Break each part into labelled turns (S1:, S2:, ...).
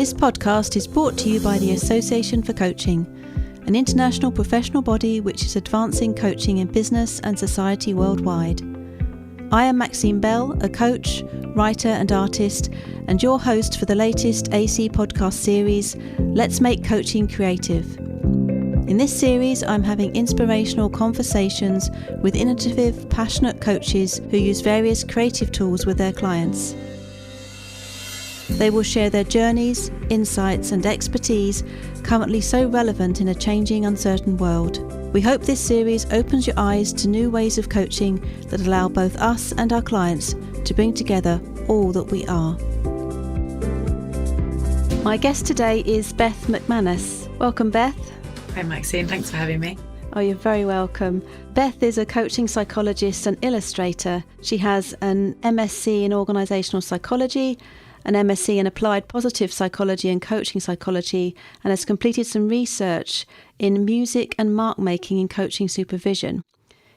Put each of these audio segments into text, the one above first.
S1: This podcast is brought to you by the Association for Coaching, an international professional body which is advancing coaching in business and society worldwide. I am Maxine Bell, a coach, writer and artist, and your host for the latest AC podcast series, Let's Make Coaching Creative. In this series, I'm having inspirational conversations with innovative, passionate coaches who use various creative tools with their clients. They will share their journeys, insights and expertise currently so relevant in a changing, uncertain world. We hope this series opens your eyes to new ways of coaching that allow both us and our clients to bring together all that we are. My guest today is Beth McManus. Welcome, Beth.
S2: Hi Maxine, thanks for having me.
S1: Oh, you're very welcome. Beth is a coaching psychologist and illustrator. She has an MSc in organisational psychology, an MSc in applied positive psychology and coaching psychology, and has completed some research in music and mark making in coaching supervision.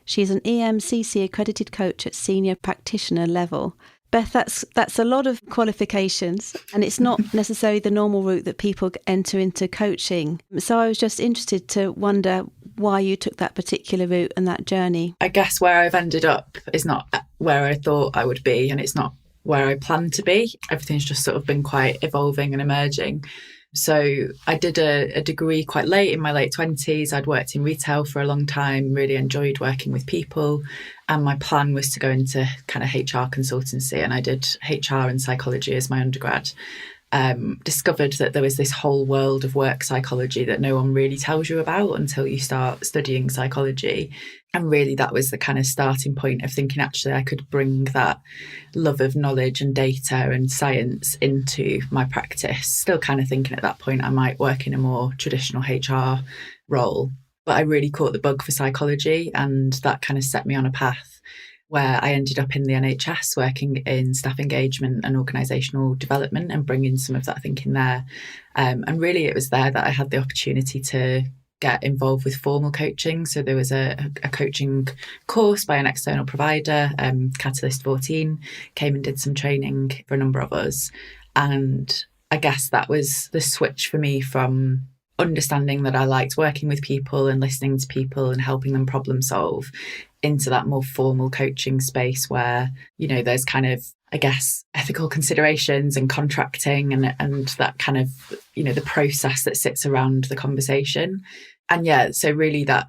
S1: She is an EMCC accredited coach at senior practitioner level. Beth, that's a lot of qualifications, and it's not necessarily the normal route that people enter into coaching. So I was just interested to wonder why you took that particular route and that journey.
S2: I guess where I've ended up is not where I thought I would be, and it's not where I planned to be. Everything's just sort of been quite evolving and emerging. So I did a degree quite late in my late 20s. I'd worked in retail for a long time, really enjoyed working with people. And my plan was to go into kind of HR consultancy. And I did HR and psychology as my undergrad. Discovered that there was this whole world of work psychology that no one really tells you about until you start studying psychology. And really that was the kind of starting point of thinking, actually, I could bring that love of knowledge and data and science into my practice. Still kind of thinking at that point I might work in a more traditional HR role. But I really caught the bug for psychology, and that kind of set me on a path where I ended up in the NHS working in staff engagement and organisational development and bringing some of that thinking there. And really it was there that I had the opportunity to get involved with formal coaching. So there was a coaching course by an external provider, Catalyst 14, came and did some training for a number of us. And I guess that was the switch for me from understanding that I liked working with people and listening to people and helping them problem solve into that more formal coaching space where, you know, there's kind of, I guess, ethical considerations and contracting and that kind of, you know, the process that sits around the conversation. And yeah, so really that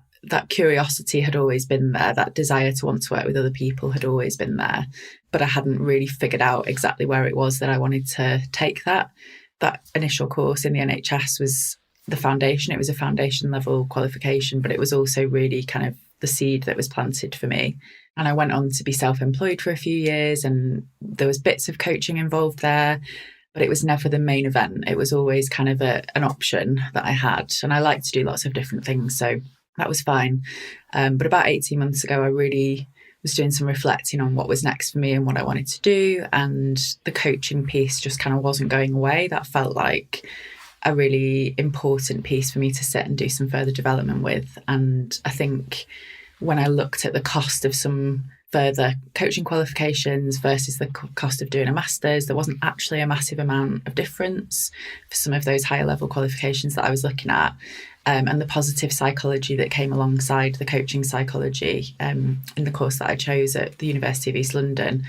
S2: curiosity had always been there. That desire to want to work with other people had always been there. But I hadn't really figured out exactly where it was that I wanted to take that. That initial course in the NHS was the foundation. It was a foundation level qualification, but it was also really kind of the seed that was planted for me. And I went on to be self-employed for a few years, and there was bits of coaching involved there, but it was never the main event. It was always kind of an option that I had. And I like to do lots of different things, so that was fine. But about 18 months ago, I really was doing some reflecting on what was next for me and what I wanted to do. And the coaching piece just kind of wasn't going away. That felt like a really important piece for me to sit and do some further development with. And I think when I looked at the cost of some further coaching qualifications versus the cost of doing a master's, there wasn't actually a massive amount of difference for some of those higher level qualifications that I was looking at. And the positive psychology that came alongside the coaching psychology in the course that I chose at the University of East London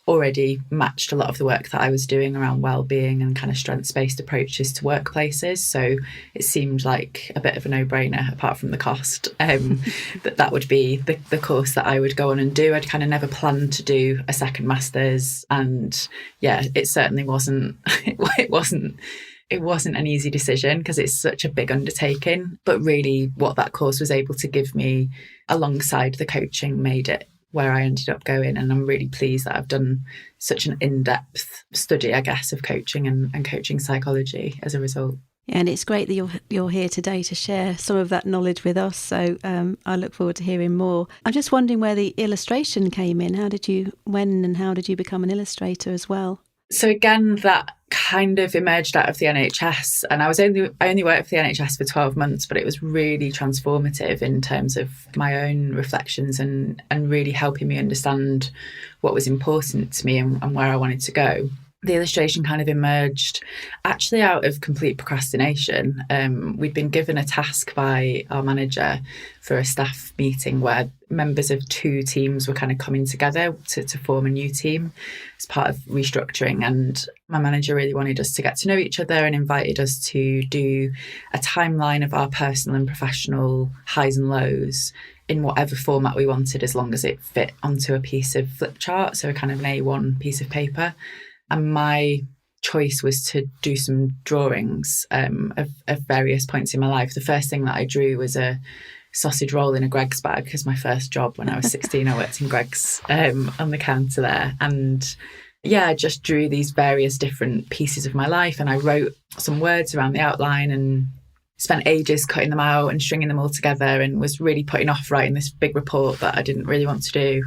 S2: already matched a lot of the work that I was doing around well-being and kind of strengths-based approaches to workplaces. So it seemed like a bit of a no-brainer, apart from the cost, that would be the course that I would go on and do. I'd kind of never planned to do a second master's, and yeah, it certainly wasn't. It wasn't an easy decision because it's such a big undertaking. But really, what that course was able to give me alongside the coaching made it where I ended up going. And I'm really pleased that I've done such an in-depth study, I guess, of coaching and coaching psychology as a result.
S1: Yeah, and it's great that you're here today to share some of that knowledge with us. So I look forward to hearing more. I'm just wondering where the illustration came in. When and how did you become an illustrator as well?
S2: So again, that kind of emerged out of the NHS, and I only worked for the NHS for 12 months, but it was really transformative in terms of my own reflections and really helping me understand what was important to me and where I wanted to go. the illustration kind of emerged actually out of complete procrastination. We'd been given a task by our manager for a staff meeting where members of 2 teams were kind of coming together to form a new team as part of restructuring. And my manager really wanted us to get to know each other and invited us to do a timeline of our personal and professional highs and lows in whatever format we wanted, as long as it fit onto a piece of flip chart, so a kind of an A1 piece of paper. And my choice was to do some drawings of various points in my life. The first thing that I drew was a sausage roll in a Greggs bag, because my first job when I was 16, I worked in Greggs on the counter there. And I just drew these various different pieces of my life, and I wrote some words around the outline and spent ages cutting them out and stringing them all together, and was really putting off writing this big report that I didn't really want to do.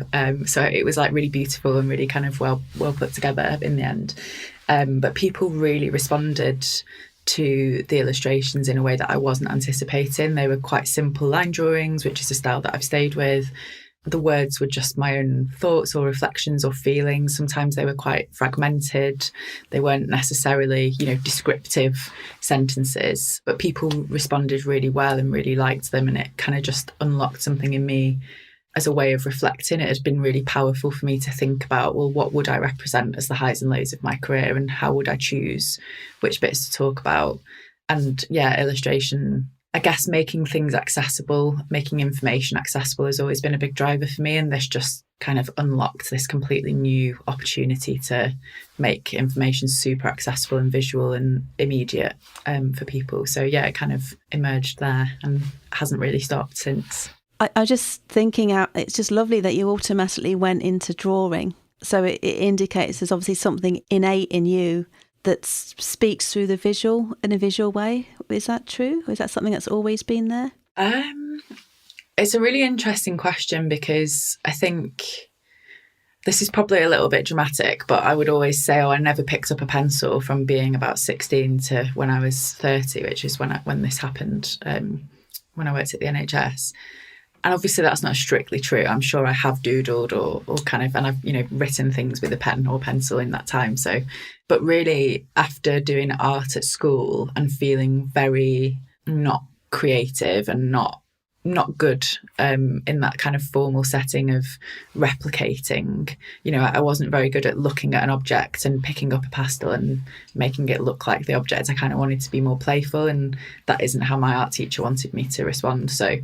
S2: So it was like really beautiful and really kind of well put together in the end. But people really responded to the illustrations in a way that I wasn't anticipating. They were quite simple line drawings, which is a style that I've stayed with. The words were just my own thoughts or reflections or feelings. Sometimes they were quite fragmented. They weren't necessarily, descriptive sentences, but people responded really well and really liked them. And it kind of just unlocked something in me as a way of reflecting. It has been really powerful for me to think about, well, what would I represent as the highs and lows of my career, and how would I choose which bits to talk about? And illustration, I guess making things accessible, making information accessible has always been a big driver for me. And this just kind of unlocked this completely new opportunity to make information super accessible and visual and immediate for people. So it kind of emerged there and hasn't really stopped since.
S1: I was just thinking out, it's just lovely that you automatically went into drawing. So it indicates there's obviously something innate in you that speaks through the visual in a visual way. Is that true? Or is that something that's always been there?
S2: It's a really interesting question, because I think this is probably a little bit dramatic, but I would always say, I never picked up a pencil from being about 16 to when I was 30, which is when this happened, when I worked at the NHS. And obviously that's not strictly true. I'm sure I have doodled or kind of, and I've, written things with a pen or pencil in that time. So, but really after doing art at school and feeling very not creative and not good in that kind of formal setting of replicating, I wasn't very good at looking at an object and picking up a pastel and making it look like the object. I kind of wanted to be more playful, and that isn't how my art teacher wanted me to respond. So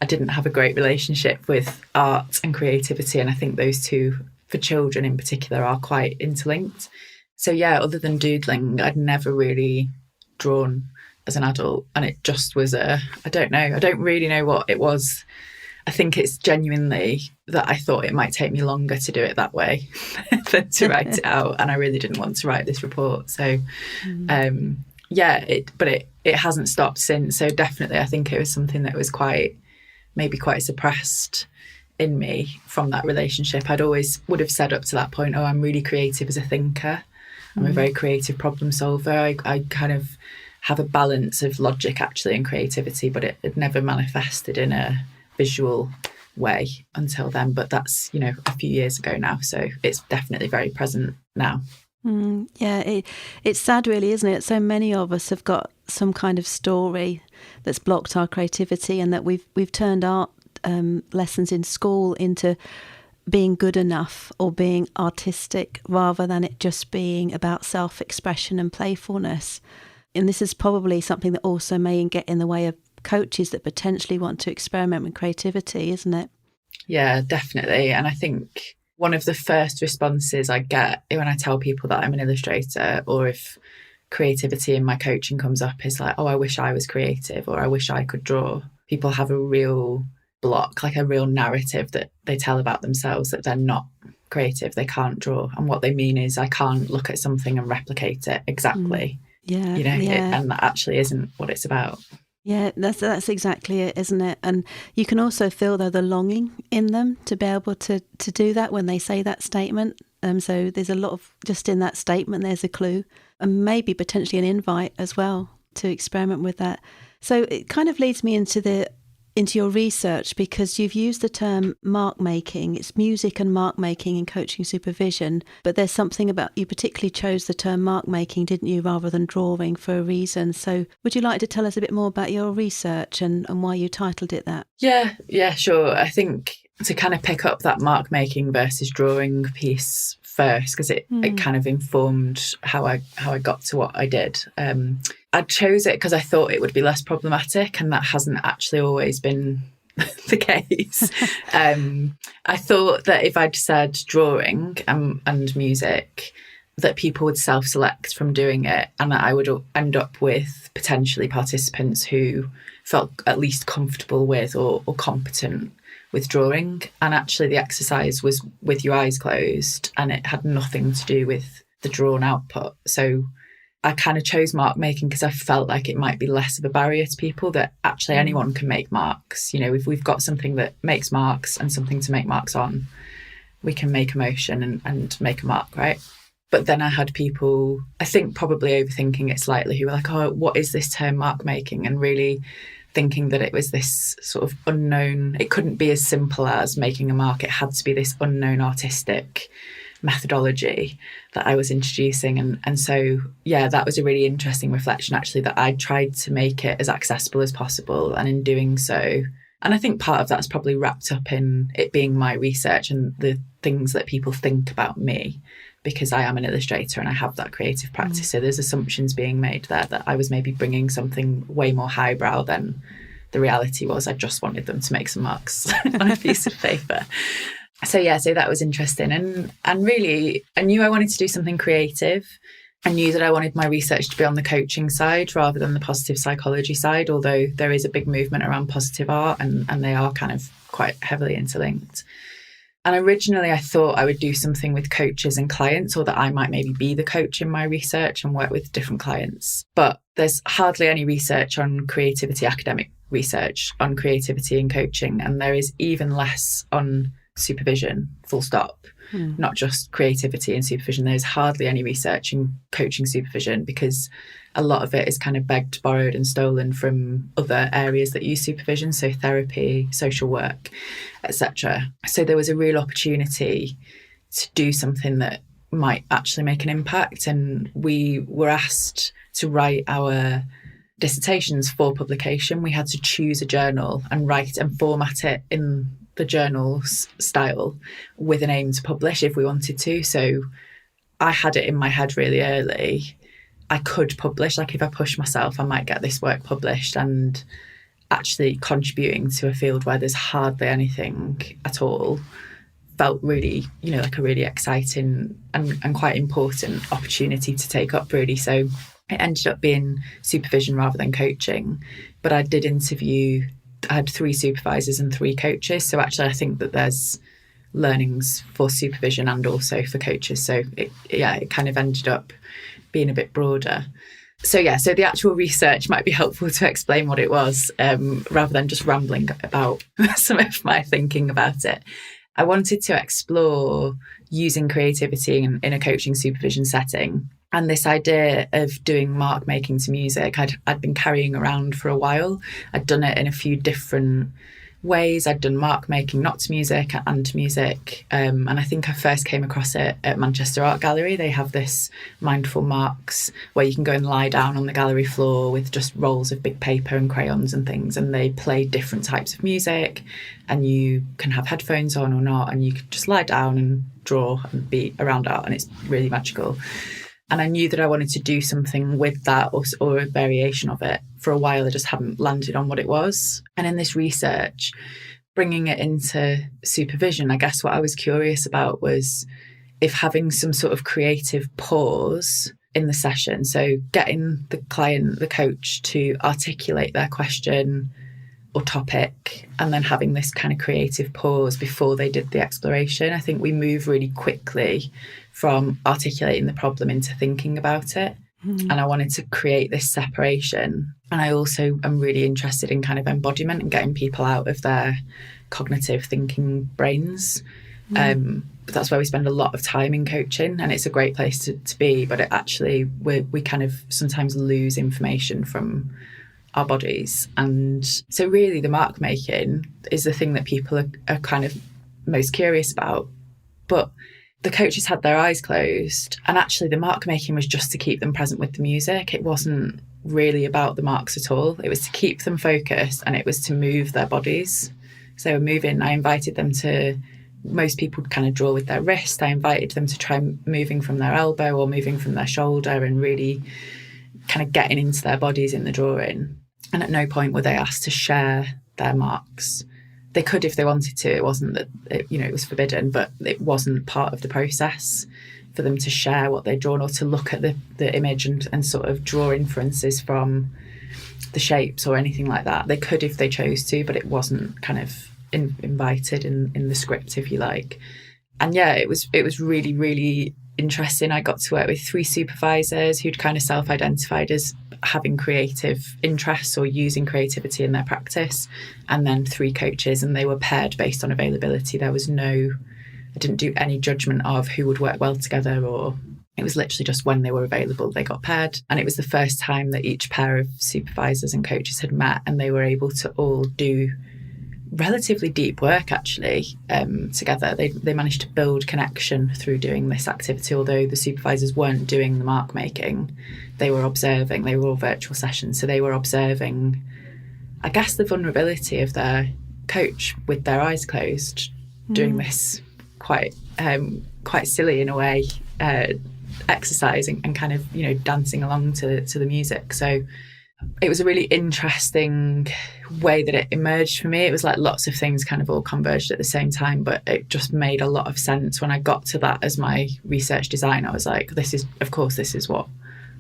S2: I didn't have a great relationship with art and creativity, and I think those two, for children in particular, are quite interlinked. So other than doodling, I'd never really drawn as an adult, and it just was I don't really know what it was. I think it's genuinely that I thought it might take me longer to do it that way than to write it out, and I really didn't want to write this report. So it hasn't stopped since. So definitely I think it was something that was quite suppressed in me from that relationship. I'd always would have said up to that point, I'm really creative as a thinker. I'm a very creative problem solver. I kind of have a balance of logic actually and creativity, but it never manifested in a visual way until then. But that's, a few years ago now. So it's definitely very present now.
S1: It's sad really, isn't it? So many of us have got some kind of story that's blocked our creativity, and that we've turned art lessons in school into being good enough or being artistic, rather than it just being about self-expression and playfulness. And this is probably something that also may get in the way of coaches that potentially want to experiment with creativity, isn't it?
S2: Yeah, definitely. And I think one of the first responses I get when I tell people that I'm an illustrator, or if creativity in my coaching comes up, is like, I wish I was creative, or I wish I could draw. People have a real block, like a real narrative that they tell about themselves, that they're not creative, they can't draw. And what they mean is, I can't look at something and replicate it exactly. And that actually isn't what it's about.
S1: Yeah, that's exactly it, isn't it? And you can also feel, though, the longing in them to be able to do that when they say that statement. So there's a lot of, just in that statement, there's a clue, and maybe potentially an invite as well to experiment with that. So it kind of leads me into into your research, because you've used the term mark making. It's music and mark making in coaching supervision, but there's something about, you particularly chose the term mark making, didn't you, rather than drawing, for a reason. So would you like to tell us a bit more about your research and why you titled it that?
S2: Yeah, sure. I think to kind of pick up that mark making versus drawing piece first, because it kind of informed how I got to what I did. I chose it because I thought it would be less problematic, and that hasn't actually always been the case. I thought that if I'd said drawing and music, that people would self-select from doing it, and that I would end up with potentially participants who felt at least comfortable with or competent with drawing. And actually the exercise was with your eyes closed, and it had nothing to do with the drawn output. So I kind of chose mark making because I felt like it might be less of a barrier to people, that actually anyone can make marks. You know, if we've got something that makes marks and something to make marks on, we can make a motion and make a mark, right? But then I had people, I think probably overthinking it slightly, who were like, oh, what is this term mark making? And really thinking that it was this sort of unknown, it couldn't be as simple as making a mark. It had to be this unknown artistic methodology that I was introducing. And so, yeah, that was a really interesting reflection, actually, that I tried to make it as accessible as possible. And in doing so, and I think part of that's probably wrapped up in it being my research and the things that people think about me, because I am an illustrator and I have that creative practice. So there's assumptions being made there that I was maybe bringing something way more highbrow than the reality was. I just wanted them to make some marks on a piece of paper. So that was interesting. And really, I knew I wanted to do something creative. I knew that I wanted my research to be on the coaching side rather than the positive psychology side, although there is a big movement around positive art and they are kind of quite heavily interlinked. And originally I thought I would do something with coaches and clients, or that I might maybe be the coach in my research and work with different clients. But there's hardly any research on creativity, academic research on creativity and coaching. And there is even less on supervision, full stop, not just creativity and supervision. There's hardly any research in coaching supervision, because a lot of it is kind of begged, borrowed and stolen from other areas that use supervision, so therapy, social work, etc. So there was a real opportunity to do something that might actually make an impact. And we were asked to write our dissertations for publication. We had to choose a journal and write and format it in the journal's style with an aim to publish if we wanted to. So I had it in my head really early. I could publish, like if I push myself, I might get this work published, and actually contributing to a field where there's hardly anything at all felt really, like a really exciting and quite important opportunity to take up, really. So it ended up being supervision rather than coaching. But I did interview, I had 3 supervisors and 3 coaches. So actually I think that there's learnings for supervision and also for coaches. So it kind of ended up being a bit broader. So the actual research might be helpful to explain what it was, rather than just rambling about some of my thinking about it. I wanted to explore using creativity in a coaching supervision setting. And this idea of doing mark making to music, I'd been carrying around for a while. I'd done it in a few different ways. I'd done mark making not to music and to music. And I think I first came across it at Manchester Art Gallery. They have this mindful marks where you can go and lie down on the gallery floor with just rolls of big paper and crayons and things. And they play different types of music, and you can have headphones on or not. And you can just lie down and draw and be around art. And it's really magical. And I knew that I wanted to do something with that or a variation of it. For a while, I just hadn't landed on what it was. And in this research, bringing it into supervision, I guess what I was curious about was if having some sort of creative pause in the session. So getting the client, the coach, to articulate their question or topic, and then having this kind of creative pause before they did the exploration. I think we move really quickly from articulating the problem into thinking about it. And I wanted to create this separation. And I also am really interested in kind of embodiment and getting people out of their cognitive thinking brains. But that's where we spend a lot of time in coaching, and it's a great place to be. But it actually, we kind of sometimes lose information from our bodies. And so really the mark making is the thing that people are kind of most curious about. But the coaches had their eyes closed, and actually the mark making was just to keep them present with the music. It wasn't really about the marks at all. It was to keep them focused, and it was to move their bodies. So they were moving. I invited them to, most people kind of draw with their wrist. I invited them to try moving from their elbow or moving from their shoulder and really kind of getting into their bodies in the drawing. And at no point were they asked to share their marks. They could if they wanted to. It wasn't that, it was forbidden, but it wasn't part of the process for them to share what they'd drawn or to look at the image and sort of draw inferences from the shapes or anything like that. They could if they chose to, but it wasn't kind of invited in the script, if you like. And yeah, it was really, really interesting. I got to work with 3 supervisors who'd kind of self-identified as having creative interests or using creativity in their practice, and then 3 coaches, and they were paired based on availability. There was I didn't do any judgment of who would work well together, or it was literally just when they were available, they got paired. And it was the first time that each pair of supervisors and coaches had met, and they were able to all do relatively deep work actually together. They managed to build connection through doing this activity, although the supervisors weren't doing the mark making. They were observing. They were all virtual sessions, so they were observing, I guess, the vulnerability of their coach with their eyes closed, doing this quite silly in a way exercise and kind of dancing along to the music. So it was a really interesting way that it emerged for me. It was like lots of things kind of all converged at the same time, but it just made a lot of sense when I got to that as my research design. I was like, this is what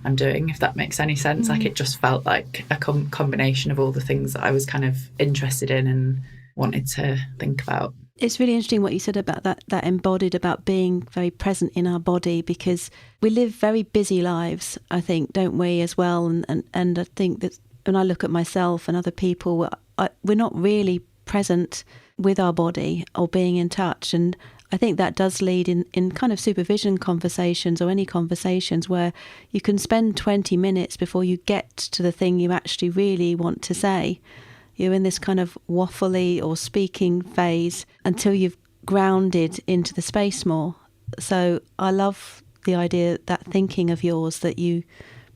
S2: I'm doing, if that makes any sense. Like it just felt like a combination of all the things that I was kind of interested in and wanted to think about.
S1: It's really interesting what you said about that embodied, about being very present in our body, because we live very busy lives, I think, don't we, as well? And I think that when I look at myself and other people, we're not really present with our body or being in touch. And I think that does lead in kind of supervision conversations or any conversations where you can spend 20 minutes before you get to the thing you actually really want to say. You're in this kind of waffly or speaking phase until you've grounded into the space more. So I love the idea, that thinking of yours, that you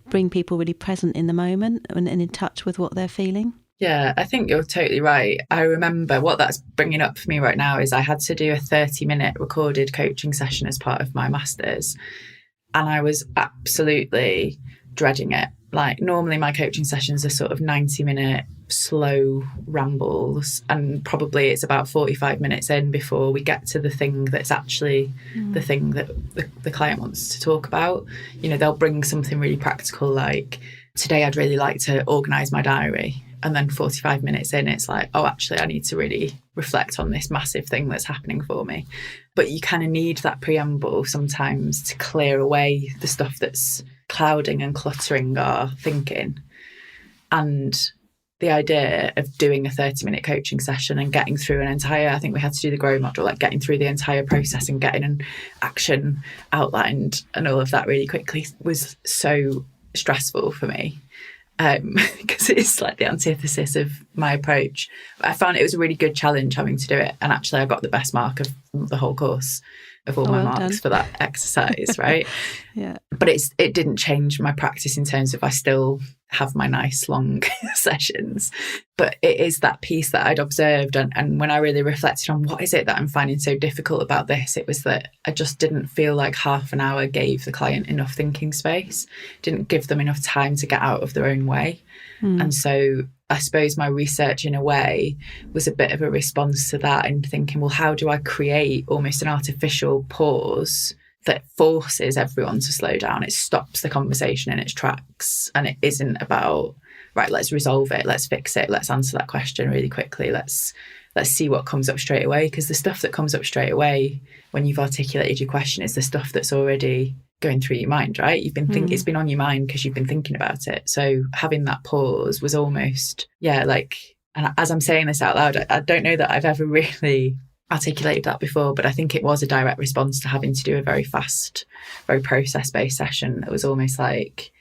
S1: bring people really present in the moment and in touch with what they're feeling.
S2: Yeah, I think you're totally right. I remember what that's bringing up for me right now is I had to do a 30-minute recorded coaching session as part of my master's, and I was absolutely dreading it. Like normally my coaching sessions are sort of 90-minute slow rambles, and probably it's about 45 minutes in before we get to the thing that's actually the thing that the client wants to talk about. They'll bring something really practical, like, today I'd really like to organise my diary. And then 45 minutes in, it's like, oh, actually, I need to really reflect on this massive thing that's happening for me. But you kind of need that preamble sometimes to clear away the stuff that's clouding and cluttering our thinking. And the idea of doing a 30-minute coaching session and getting through an entire, I think we had to do the GROW model, like getting through the entire process and getting an action outlined and all of that really quickly was so stressful for me. Because it's like the antithesis of my approach. I found it was a really good challenge having to do it, and actually I got the best mark of the whole course of all my marks for that exercise, right?
S1: Yeah.
S2: But it didn't change my practice in terms of I still have my nice long sessions. But it is that piece that I'd observed, and when I really reflected on what is it that I'm finding so difficult about this, it was that I just didn't feel like half an hour gave the client enough thinking space, didn't give them enough time to get out of their own way. And so I suppose my research in a way was a bit of a response to that, and thinking, well, how do I create almost an artificial pause that forces everyone to slow down? It stops the conversation in its tracks, and it isn't about, right, let's resolve it, let's fix it, let's answer that question really quickly, let's see what comes up straight away. Because the stuff that comes up straight away when you've articulated your question is the stuff that's already going through your mind, right? You've been it's been on your mind because you've been thinking about it. So having that pause was almost, like, and as I'm saying this out loud, I don't know that I've ever really articulated that before, but I think it was a direct response to having to do a very fast, very process-based session. It was almost like,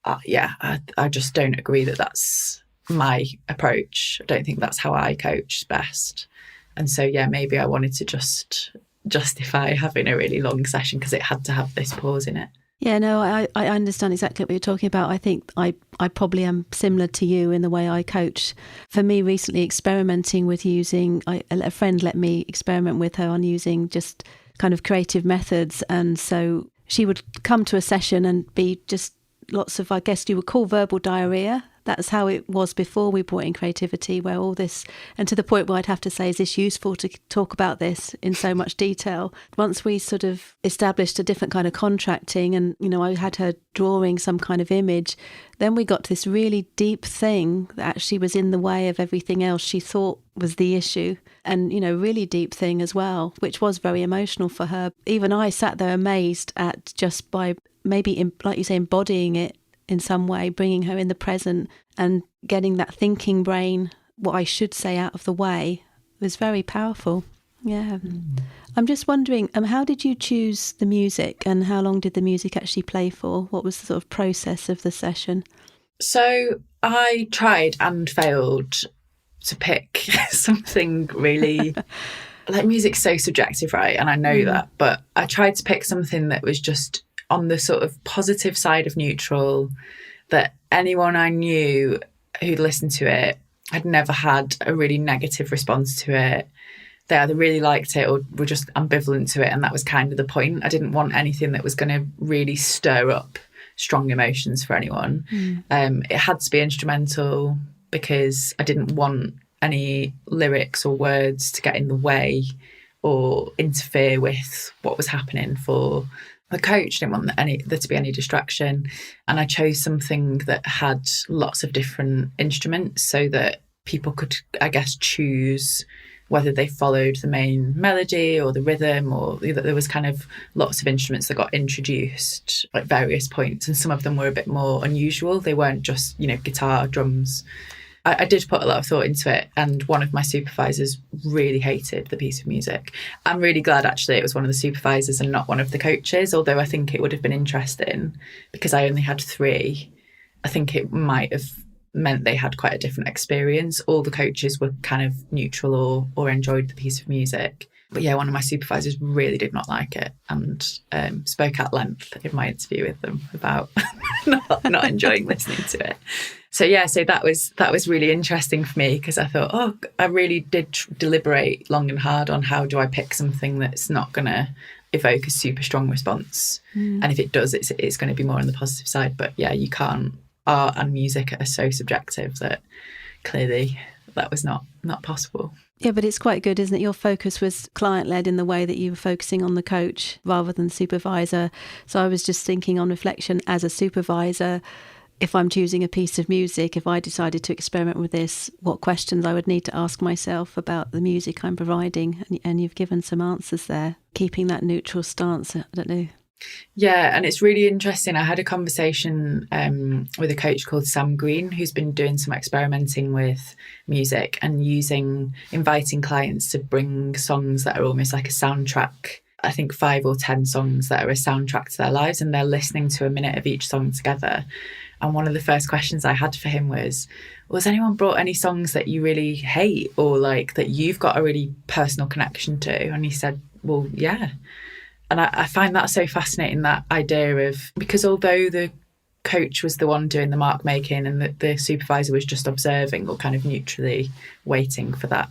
S2: I just don't agree that that's my approach. I don't think that's how I coach best. And so, yeah, maybe I wanted to just justify having a really long session because it had to have this pause in it.
S1: Yeah, no, I understand exactly what you're talking about. I think I probably am similar to you in the way I coach. For me, recently experimenting with using, a friend let me experiment with her on using just kind of creative methods. And so she would come to a session and be just lots of, I guess you would call verbal diarrhea. That's how it was before we brought in creativity, where all this, and to the point where I'd have to say, is this useful to talk about this in so much detail? Once we sort of established a different kind of contracting and, I had her drawing some kind of image, then we got to this really deep thing that actually was in the way of everything else she thought was the issue. And, really deep thing as well, which was very emotional for her. Even I sat there amazed at just by maybe, like you say, embodying it in some way, bringing her in the present and getting that thinking brain, what I should say, out of the way, was very powerful. Yeah. I'm just wondering, how did you choose the music and how long did the music actually play for? What was the sort of process of the session?
S2: So I tried and failed to pick something really... like, music's so subjective, right? And I know that, but I tried to pick something that was just on the sort of positive side of neutral, that anyone I knew who'd listened to it had never had a really negative response to it. They either really liked it or were just ambivalent to it, and that was kind of the point. I didn't want anything that was going to really stir up strong emotions for anyone. It had to be instrumental because I didn't want any lyrics or words to get in the way or interfere with what was happening for the coach. Didn't want there to be any distraction, and I chose something that had lots of different instruments so that people could, I guess, choose whether they followed the main melody or the rhythm, or there was kind of lots of instruments that got introduced at various points, and some of them were a bit more unusual. They weren't just guitar, drums. I did put a lot of thought into it, and one of my supervisors really hated the piece of music. I'm really glad, actually, it was one of the supervisors and not one of the coaches, although I think it would have been interesting because I only had 3. I think it might have meant they had quite a different experience. All the coaches were kind of neutral or enjoyed the piece of music. But yeah, one of my supervisors really did not like it and spoke at length in my interview with them about not enjoying listening to it. So that was really interesting for me because I thought, I really did deliberate long and hard on how do I pick something that's not going to evoke a super strong response. And if it does, it's going to be more on the positive side. But yeah, you can't. Art and music are so subjective that clearly that was not possible.
S1: Yeah, but it's quite good, isn't it? Your focus was client-led in the way that you were focusing on the coach rather than supervisor. So I was just thinking on reflection as a supervisor, if I'm choosing a piece of music, if I decided to experiment with this, what questions I would need to ask myself about the music I'm providing. And you've given some answers there, keeping that neutral stance. I don't know.
S2: Yeah, and it's really interesting. I had a conversation with a coach called Sam Green, who's been doing some experimenting with music and inviting clients to bring songs that are almost like a soundtrack. I think 5 or 10 songs that are a soundtrack to their lives, and they're listening to a minute of each song together. And one of the first questions I had for him was anyone brought any songs that you really hate or like that you've got a really personal connection to? And he said, well, yeah. And I find that so fascinating, that idea of, because although the coach was the one doing the mark making and the supervisor was just observing or kind of neutrally waiting for that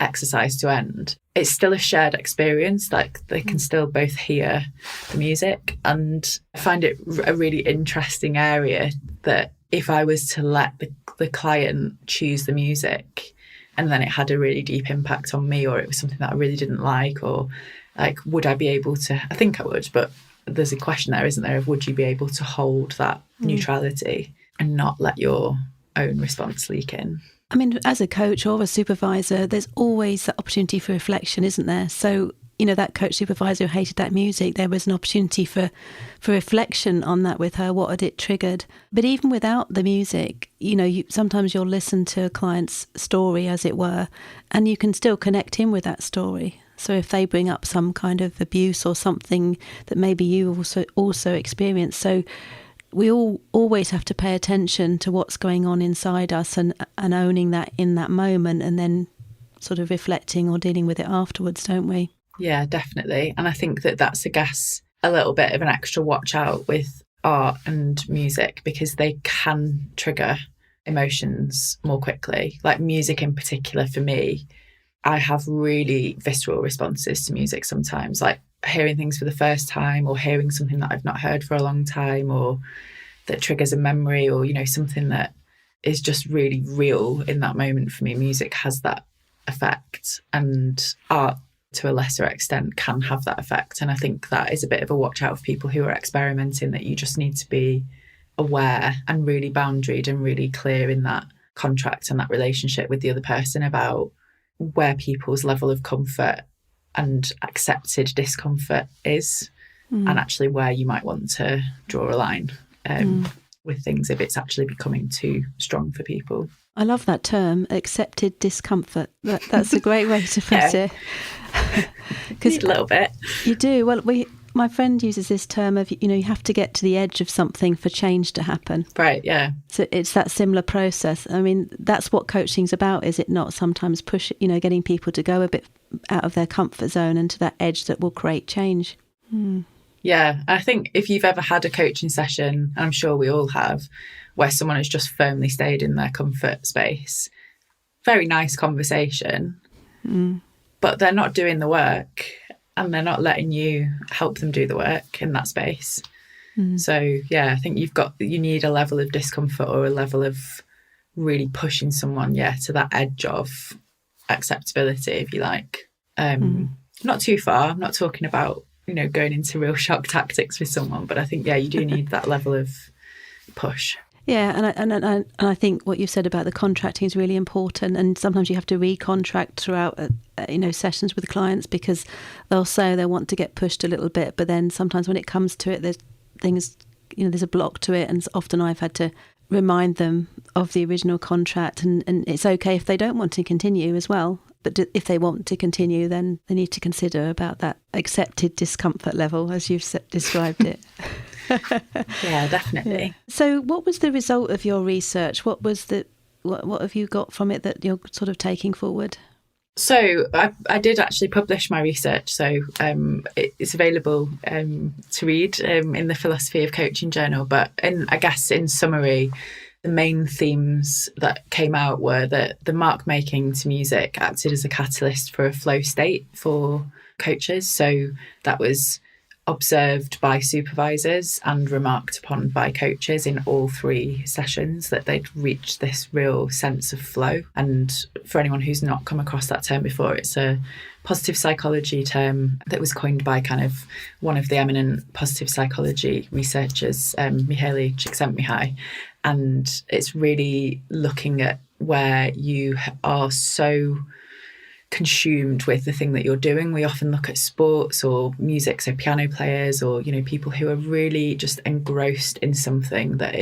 S2: exercise to end, it's still a shared experience. Like they can still both hear the music. And I find it a really interesting area that if I was to let the client choose the music and then it had a really deep impact on me, or it was something that I really didn't like, or like, would I be able to? I think I would, but there's a question there, isn't there, of would you be able to hold that neutrality and not let your own response leak in?
S1: I mean, as a coach or a supervisor, there's always that opportunity for reflection, isn't there? So, that coach supervisor who hated that music, there was an opportunity for reflection on that with her. What had it triggered? But even without the music, sometimes you'll listen to a client's story, as it were, and you can still connect in with that story. So if they bring up some kind of abuse or something that maybe you also experience, so we all always have to pay attention to what's going on inside us and owning that in that moment, and then sort of reflecting or dealing with it afterwards, don't we?
S2: Yeah, definitely. And I think that that's, I guess, a little bit of an extra watch out with art and music, because they can trigger emotions more quickly. Like music in particular, for me, I have really visceral responses to music sometimes, like hearing things for the first time, or hearing something that I've not heard for a long time, or that triggers a memory, or, you know, something that is just really real in that moment for me. Music has that effect, and art to a lesser extent can have that effect. And I think that is a bit of a watch out for people who are experimenting, that you just need to be aware and really boundaried and really clear in that contract and that relationship with the other person about where people's level of comfort and accepted discomfort is, and actually where you might want to draw a line with things if it's actually becoming too strong for people.
S1: I love that term, accepted discomfort. That's a great way to put it.
S2: Because a little bit.
S1: You do. Well, my friend uses this term of, you know, you have to get to the edge of something for change to happen.
S2: Right, yeah.
S1: So it's that similar process. I mean, that's what coaching's about, is it not? Sometimes getting people to go a bit out of their comfort zone and to that edge that will create change.
S2: Yeah, I think if you've ever had a coaching session, and I'm sure we all have, where someone has just firmly stayed in their comfort space, very nice conversation, but they're not doing the work, and they're not letting you help them do the work in that space. So yeah, I think you need a level of discomfort, or a level of really pushing someone, to that edge of acceptability, if you like. Not too far. I'm not talking about, you know, going into real shock tactics with someone, but I think, you do need that level of push.
S1: Yeah, and I think what you've said about the contracting is really important. And sometimes you have to recontract throughout, sessions with clients, because they'll say they want to get pushed a little bit, but then sometimes when it comes to it, there's things, there's a block to it, and often I've had to remind them of the original contract, and it's okay if they don't want to continue as well. But if they want to continue, then they need to consider about that accepted discomfort level, as you've described it.
S2: Yeah, definitely.
S1: Yeah. So what was the result of your research? What have you got from it that you're sort of taking forward?
S2: So I did actually publish my research. So it's available to read in the Philosophy of Coaching journal. But I guess in summary, the main themes that came out were that the mark making to music acted as a catalyst for a flow state for coaches. So that was observed by supervisors and remarked upon by coaches in all 3 sessions, that they'd reached this real sense of flow. And for anyone who's not come across that term before, it's a positive psychology term that was coined by kind of one of the eminent positive psychology researchers, Mihaly Csikszentmihalyi. And it's really looking at where you are so consumed with the thing that you're doing. We often look at sports or music, so piano players, or, people who are really just engrossed in something that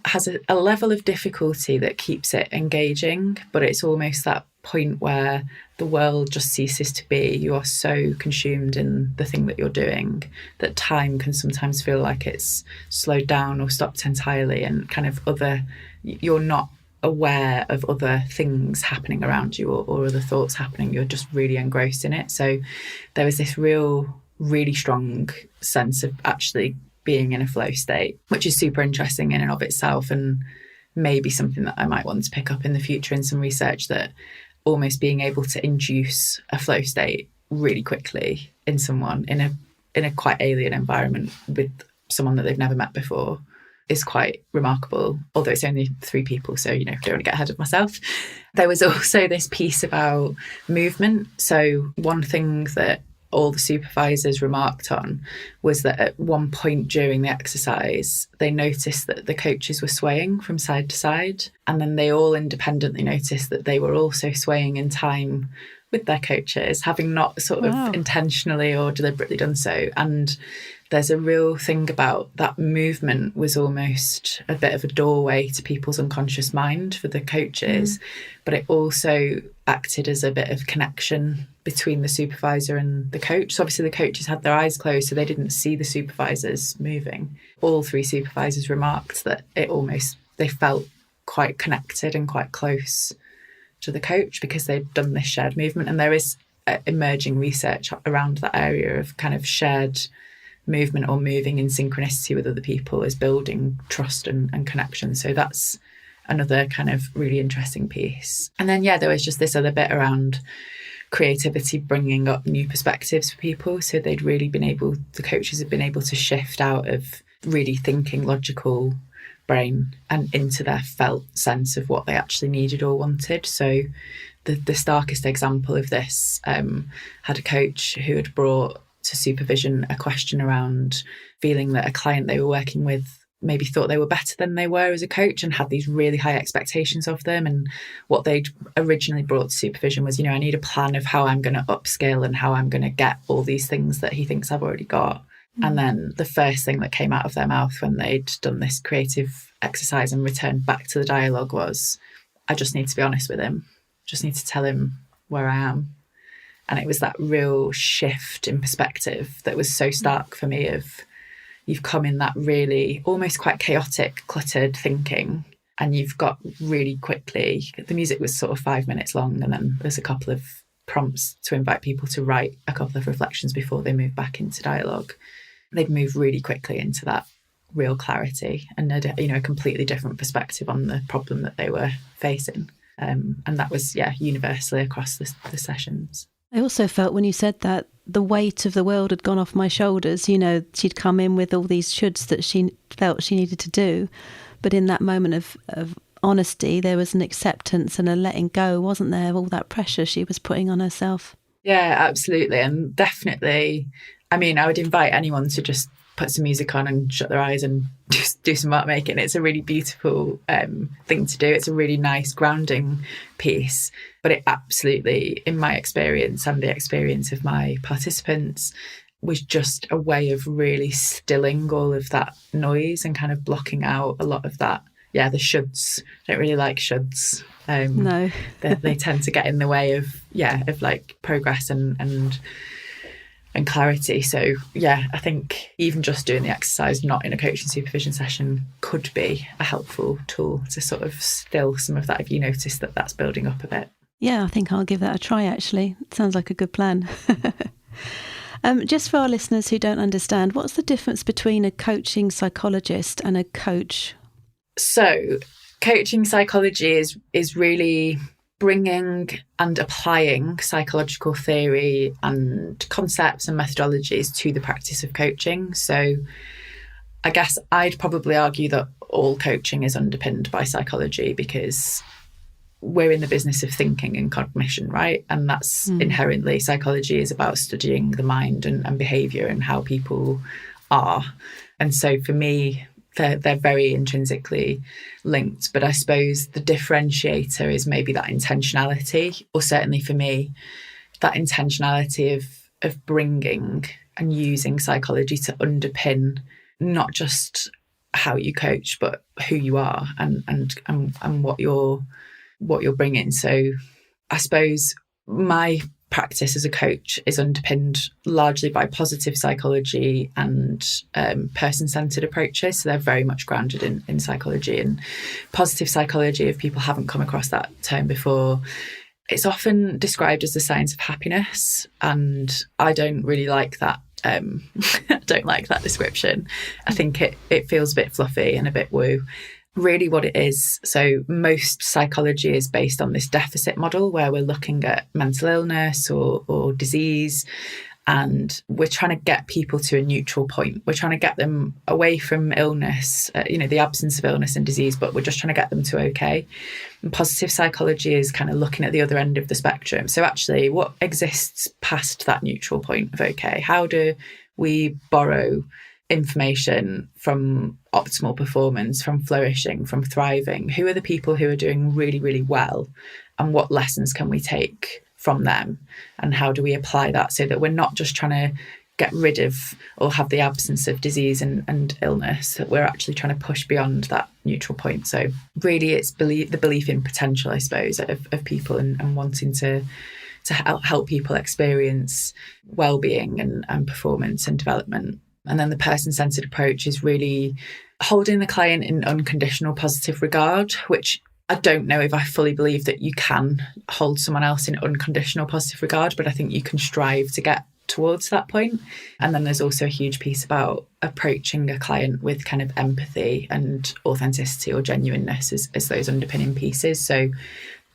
S2: has a level of difficulty that keeps it engaging, but it's almost that point where the world just ceases to be. You are so consumed in the thing that you're doing that time can sometimes feel like it's slowed down or stopped entirely, and kind of you're not aware of other things happening around you, or other thoughts happening. You're just really engrossed in it. So there was this really strong sense of actually being in a flow state, which is super interesting in and of itself, and maybe something that I might want to pick up in the future in some research, that almost being able to induce a flow state really quickly in someone in a quite alien environment with someone that they've never met before is quite remarkable, although it's only 3 people, so don't want to get ahead of myself. There was also this piece about movement. So one thing that all the supervisors remarked on was that at one point during the exercise, they noticed that the coaches were swaying from side to side, and then they all independently noticed that they were also swaying in time with their coaches, having not sort of intentionally or deliberately done so. And there's a real thing about that movement was almost a bit of a doorway to people's unconscious mind for the coaches, but it also acted as a bit of connection between the supervisor and the coach. So obviously the coaches had their eyes closed, so they didn't see the supervisors moving. All 3 supervisors remarked that they felt quite connected and quite close to the coach because they'd done this shared movement. And there is emerging research around that area of kind of shared movement or moving in synchronicity with other people is building trust and connection. So that's another kind of really interesting piece. And then, there was just this other bit around creativity, bringing up new perspectives for people. So the coaches had been able to shift out of really thinking logical brain and into their felt sense of what they actually needed or wanted. So the starkest example of this had a coach who had brought to supervision a question around feeling that a client they were working with maybe thought they were better than they were as a coach and had these really high expectations of them. And what they'd originally brought to supervision was, I need a plan of how I'm going to upskill and how I'm going to get all these things that he thinks I've already got. And then the first thing that came out of their mouth when they'd done this creative exercise and returned back to the dialogue was, I just need to be honest with him. Just need to tell him where I am. And it was that real shift in perspective that was so stark for me of, you've come in that really almost quite chaotic, cluttered thinking, and you've got really quickly, the music was sort of 5 minutes long, and then there's a couple of prompts to invite people to write a couple of reflections before they move back into dialogue. They'd move really quickly into that real clarity and a completely different perspective on the problem that they were facing. And that was, universally across the sessions.
S1: I also felt when you said that the weight of the world had gone off my shoulders. She'd come in with all these shoulds that she felt she needed to do. But in that moment of honesty, there was an acceptance and a letting go, wasn't there, of all that pressure she was putting on herself?
S2: Yeah, absolutely. And definitely, I would invite anyone to just put some music on and shut their eyes and just do some art making. It's a really beautiful thing to do. It's a really nice grounding piece. But it absolutely, in my experience and the experience of my participants, was just a way of really stilling all of that noise and kind of blocking out a lot of that. Yeah, the shoulds. I don't really like shoulds.
S1: No.
S2: they tend to get in the way of like progress and clarity. So I think even just doing the exercise not in a coaching supervision session could be a helpful tool to sort of still some of that if you notice that that's building up a bit.
S1: Yeah, I think I'll give that a try, actually. It sounds like a good plan. Just for our listeners who don't understand, what's the difference between a coaching psychologist and a coach?
S2: So coaching psychology is really bringing and applying psychological theory and concepts and methodologies to the practice of coaching. So I guess I'd probably argue that all coaching is underpinned by psychology because we're in the business of thinking and cognition, right? And that's inherently, psychology is about studying the mind and behaviour and how people are. And so for me, they're very intrinsically linked. But I suppose the differentiator is maybe that intentionality, or certainly for me, that intentionality of bringing and using psychology to underpin not just how you coach, but who you are and what you're bringing. So I suppose my practice as a coach is underpinned largely by positive psychology and person-centered approaches. So they're very much grounded in psychology. And positive psychology, if people haven't come across that term before, it's often described as the science of happiness. And I don't really like that. I don't like that description. I think it feels a bit fluffy and a bit woo. Really what it is, so most psychology is based on this deficit model where we're looking at mental illness or disease, and we're trying to get people to a neutral point. We're trying to get them away from illness, the absence of illness and disease, but we're just trying to get them to okay. And positive psychology is kind of looking at the other end of the spectrum. So actually what exists past that neutral point of okay? How do we borrow information from optimal performance, from flourishing, from thriving? Who are the people who are doing really, really well? And what lessons can we take from them, and how do we apply that so that we're not just trying to get rid of or have the absence of disease and illness, that we're actually trying to push beyond that neutral point. So really it's the belief in potential, I suppose, of people and wanting to help people experience well-being and performance and development. And then the person-centered approach is really holding the client in unconditional positive regard, which I don't know if I fully believe that you can hold someone else in unconditional positive regard, but I think you can strive to get towards that point. And then there's also a huge piece about approaching a client with kind of empathy and authenticity or genuineness as those underpinning pieces. So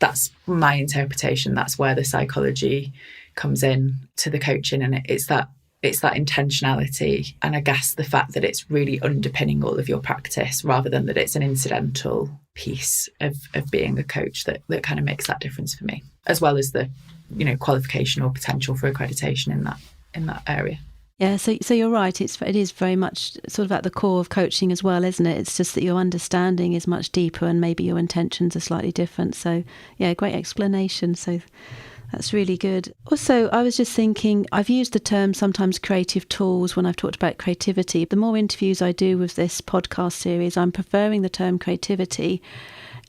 S2: that's my interpretation. That's where the psychology comes in to the coaching, and it's that intentionality, and I guess the fact that it's really underpinning all of your practice rather than that it's an incidental piece of being a coach that kind of makes that difference for me, as well as the qualification or potential for accreditation in that area.
S1: Yeah, so you're right. It is very much sort of at the core of coaching as well, isn't it? It's just that your understanding is much deeper and maybe your intentions are slightly different. So yeah, great explanation. So that's really good. Also, I was just thinking, I've used the term sometimes creative tools when I've talked about creativity. The more interviews I do with this podcast series, I'm preferring the term creativity.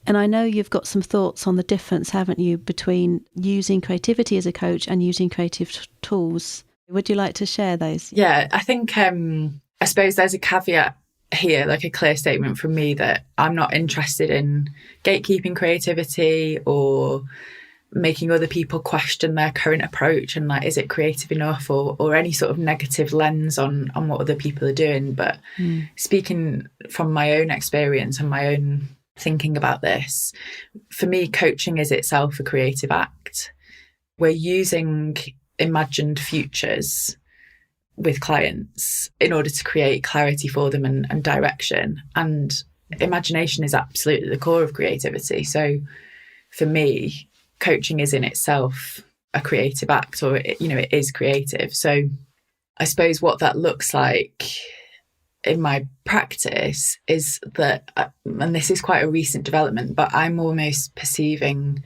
S1: And I know you've got some thoughts on the difference, haven't you, between using creativity as a coach and using creative tools. Would you like to share those?
S2: Yeah, I think, I suppose there's a caveat here, like a clear statement from me that I'm not interested in gatekeeping creativity or making other people question their current approach and like, is it creative enough, or any sort of negative lens on what other people are doing. But speaking from my own experience and my own thinking about this, for me, coaching is itself a creative act. We're using imagined futures with clients in order to create clarity for them and direction. And imagination is absolutely the core of creativity. So for me, coaching is in itself a creative act, or it is creative. So I suppose what that looks like in my practice is that, and this is quite a recent development, but I'm almost perceiving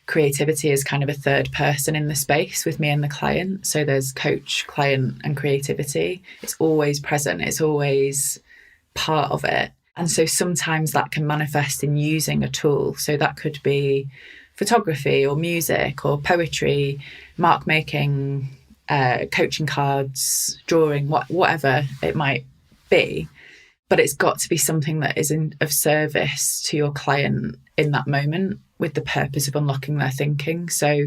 S2: creativity as kind of a third person in the space with me and the client. So there's coach, client, and creativity. It's always present. It's always part of it. And so sometimes that can manifest in using a tool. So that could be photography or music or poetry, mark making, coaching cards, drawing, whatever it might be. But it's got to be something that is of service to your client in that moment, with the purpose of unlocking their thinking. So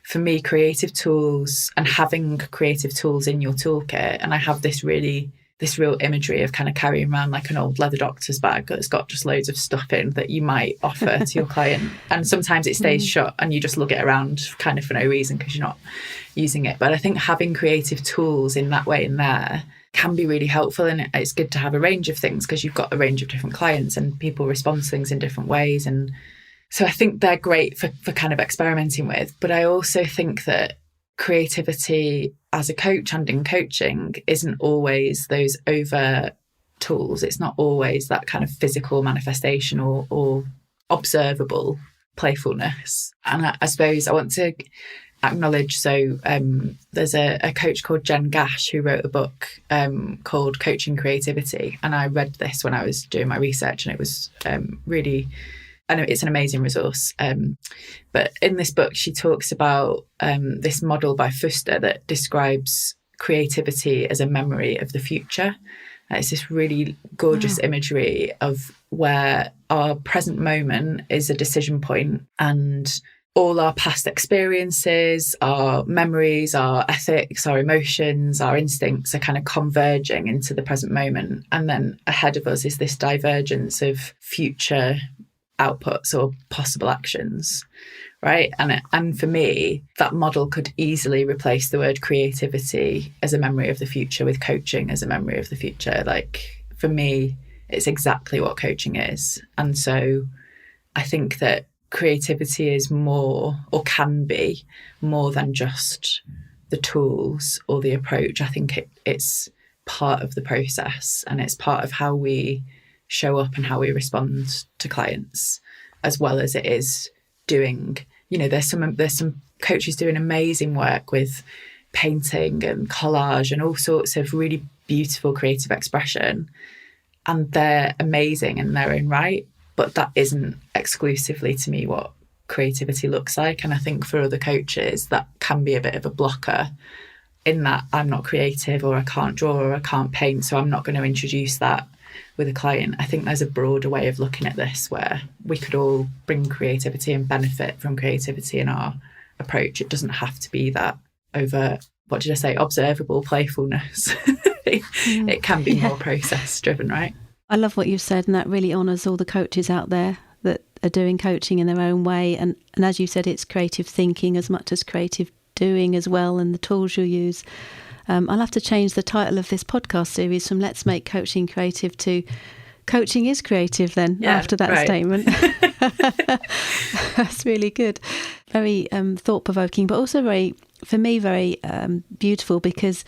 S2: for me, creative tools and having creative tools in your toolkit, and I have this real imagery of kind of carrying around like an old leather doctor's bag that's got just loads of stuff in that you might offer to your client. And sometimes it stays shut and you just lug it around kind of for no reason because you're not using it. But I think having creative tools in that way in there can be really helpful. And it's good to have a range of things because you've got a range of different clients and people respond to things in different ways. And so I think they're great for kind of experimenting with. But I also think that creativity as a coach and in coaching isn't always those overt tools. It's not always that kind of physical manifestation or observable playfulness. And I suppose I want to acknowledge, so there's a coach called Jen Gash who wrote a book called Coaching Creativity. And I read this when I was doing my research, and it was really... I know it's an amazing resource. But in this book, she talks about this model by Fuster that describes creativity as a memory of the future. It's this really gorgeous imagery of where our present moment is a decision point, and all our past experiences, our memories, our ethics, our emotions, our instincts are kind of converging into the present moment. And then ahead of us is this divergence of future outputs or possible actions, right? And for me, that model could easily replace the word creativity as a memory of the future with coaching as a memory of the future. Like, for me, it's exactly what coaching is. And so I think that creativity is more, or can be more than just the tools or the approach. I think it's part of the process, and it's part of how we show up and how we respond to clients, as well as it is doing, there's some coaches doing amazing work with painting and collage and all sorts of really beautiful creative expression. And they're amazing in their own right. But that isn't exclusively to me what creativity looks like. And I think for other coaches, that can be a bit of a blocker in that I'm not creative, or I can't draw, or I can't paint, so I'm not going to introduce that with a client. I think there's a broader way of looking at this where we could all bring creativity and benefit from creativity in our approach. It doesn't have to be that over, what did I say, observable playfulness. It can be more process driven, right?
S1: I love what you've said, and that really honours all the coaches out there that are doing coaching in their own way. And as you said, it's creative thinking as much as creative doing as well, and the tools you use. I'll have to change the title of this podcast series from Let's Make Coaching Creative to Coaching is Creative then, after that statement. That's really good. Very thought-provoking, but also very, for me, very beautiful, because